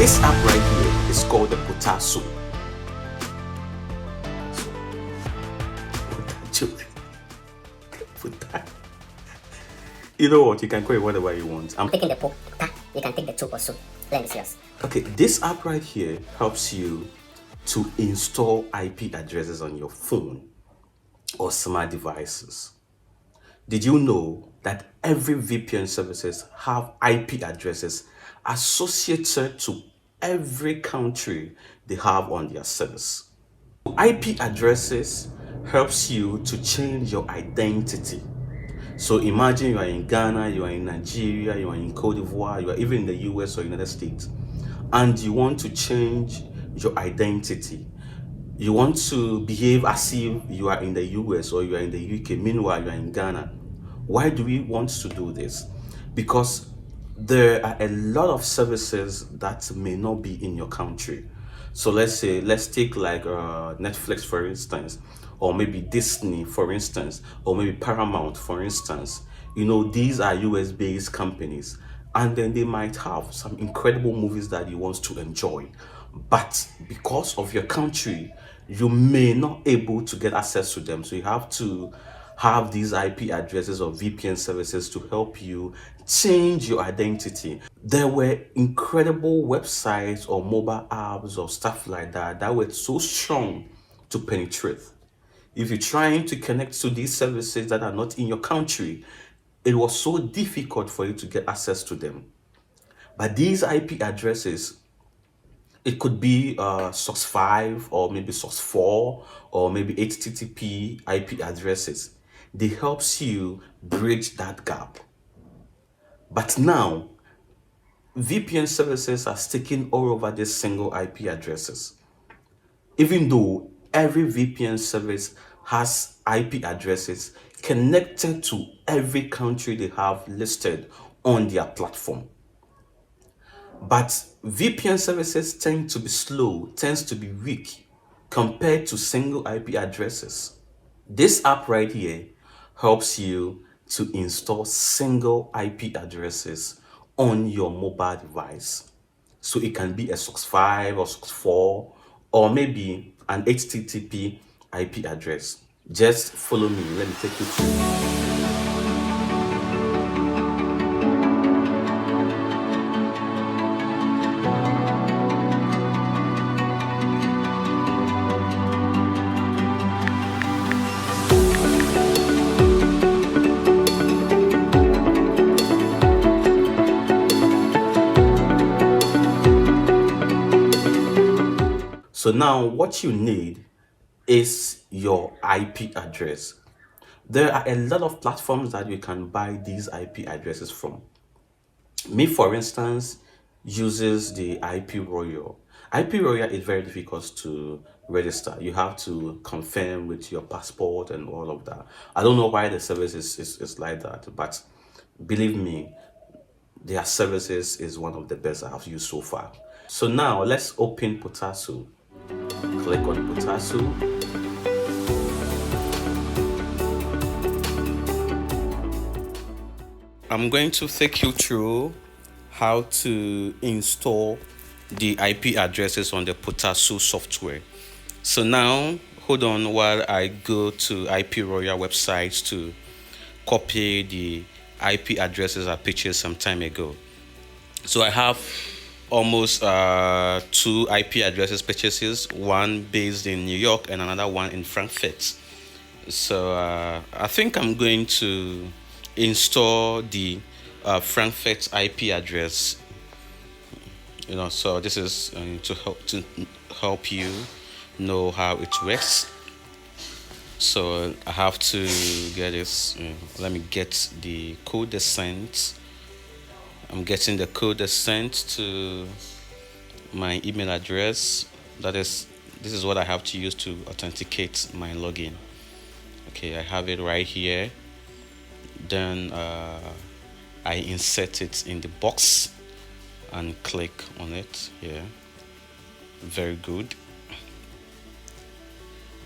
This app right here is called the Potasso. You know what? You can call it whatever you want. I'm taking the po. You can take the two or so. Let me see us. Okay, this app right here helps you to install IP addresses on your phone or smart devices. Did you know that every VPN services have IP addresses associated to every country they have on their service? IP addresses helps you to change your identity. So imagine you are in Ghana, you are in Nigeria, you are in Cote d'Ivoire, you are even in the US or United States, and you want to change your identity. You want to behave as if you are in the US or you are in the UK, meanwhile you are in Ghana. Why do we want to do this? Because there are a lot of services that may not be in your country. So let's take like Netflix, for instance, or maybe Disney, for instance, or maybe Paramount, for instance. You know, these are US based companies, and then they might have some incredible movies that you want to enjoy, but because of your country you may not able to get access to them. So you have to have these IP addresses or VPN services to help you change your identity. There were incredible websites or mobile apps or stuff like that that were so strong to penetrate. If you're trying to connect to these services that are not in your country, it was so difficult for you to get access to them. But these IP addresses, it could be source 5 or maybe source 4 or maybe HTTP IP addresses. They helps you bridge that gap. But now, VPN services are sticking all over these single IP addresses. Even though every VPN service has IP addresses connected to every country they have listed on their platform. But VPN services tends to be weak compared to single IP addresses. This app right here helps you to install single IP addresses on your mobile device. So it can be a source 5 or source 4 or maybe an HTTP IP address. Just follow me, let me take you through. So now what you need is your IP address. There are a lot of platforms that you can buy these IP addresses from. Me, for instance, uses the IP Royal. IP Royal is very difficult to register. You have to confirm with your passport and all of that. I don't know why the service is like that, but believe me, their services is one of the best I've used so far. So now let's open Potasso. Click on Potasso. I'm going to take you through how to install the IP addresses on the Potasso software. So now, hold on while I go to IP Royal websites to copy the IP addresses I purchased some time ago. So I have almost 2 IP addresses purchases, one based in New York and another one in Frankfurt. So I think I'm going to install the Frankfurt IP address. You know, so this is to help you know how it works. So I have to get this. Let me get the code they sent. I'm getting the code they sent to my email address. This is what I have to use to authenticate my login. Okay, I have it right here. Then I insert it in the box and click on it here. Very good.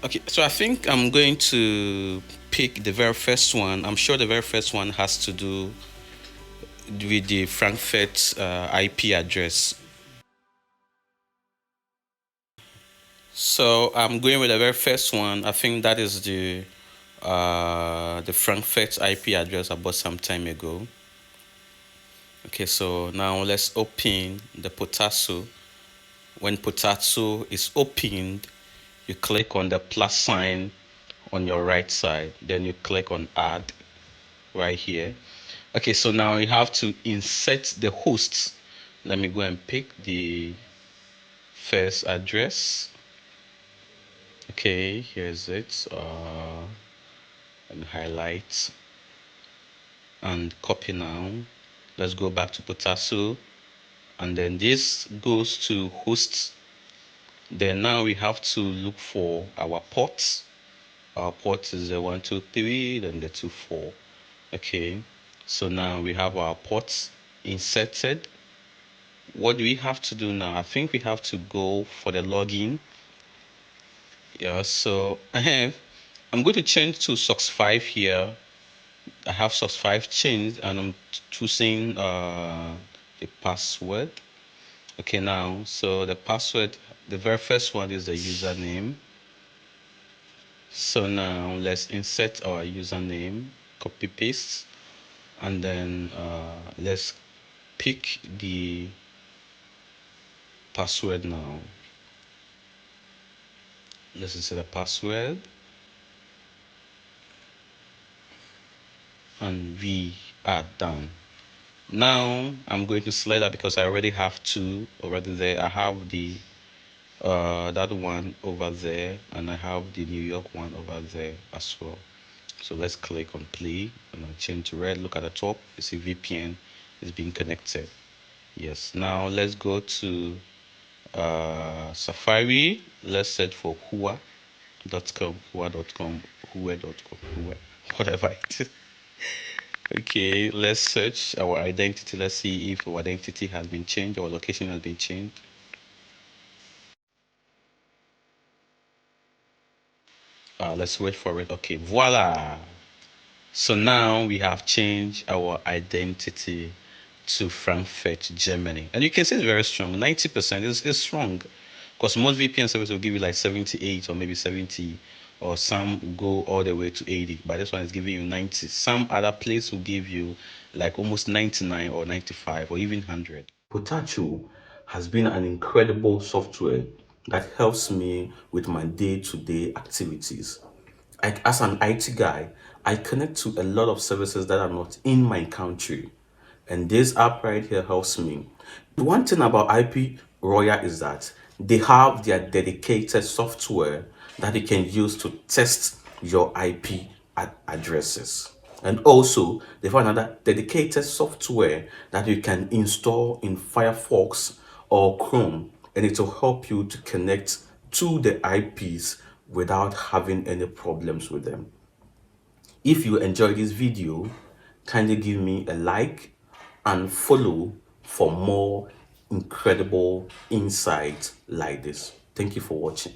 Okay, so I think I'm going to pick the very first one. I'm sure the very first one has to do with the Frankfurt IP address. So I'm going with the very first one. I think that is the Frankfurt IP address I bought some time ago. Okay, so now let's open the Potato. When Potato is opened, you click on the plus sign on your right side. Then you click on add right here. Okay, so now you have to insert the hosts. Let me go and pick the first address. Okay, here's it. And highlight and copy now. Let's go back to Potato, and then this goes to hosts. Then now we have to look for our ports. Our port is the 123, then the 24. Okay, so now we have our ports inserted. What do we have to do now? I think we have to go for the login. Yeah, so I'm going to change to SOX 5 here. I have SOX 5 changed, and I'm choosing the password. Okay, now, so the password, the very first one is the username. So now let's insert our username, copy paste, and then let's pick the password now. Let's insert a password, and we are done. Now I'm going to select that because I already have two already there. I have the that one over there, and I have the New York one over there as well. So let's click on play, and I'll change to red. Look at the top, you see VPN is being connected. Yes, now let's go to Safari. Let's search for hua.com, hua.com, hua.com, hua, whatever it is. Okay, let's search our identity. Let's see if our identity has been changed, our location has been changed. Let's wait for it. Okay, voila. So now we have changed our identity to Frankfurt, Germany. And you can see it's very strong. 90% is strong. Because most VPN services will give you like 78 or maybe 70, or some go all the way to 80. But this one is giving you 90. Some other place will give you like almost 99 or 95 or even 100. Potato has been an incredible software that helps me with my day-to-day activities. Like as an IT guy, I connect to a lot of services that are not in my country. And this app right here helps me. The one thing about IP Royal is that they have their dedicated software that you can use to test your IP addresses. And also, they have another dedicated software that you can install in Firefox or Chrome, and it will help you to connect to the IPs without having any problems with them. If you enjoyed this video, kindly give me a like and follow for more incredible insights like this. Thank you for watching.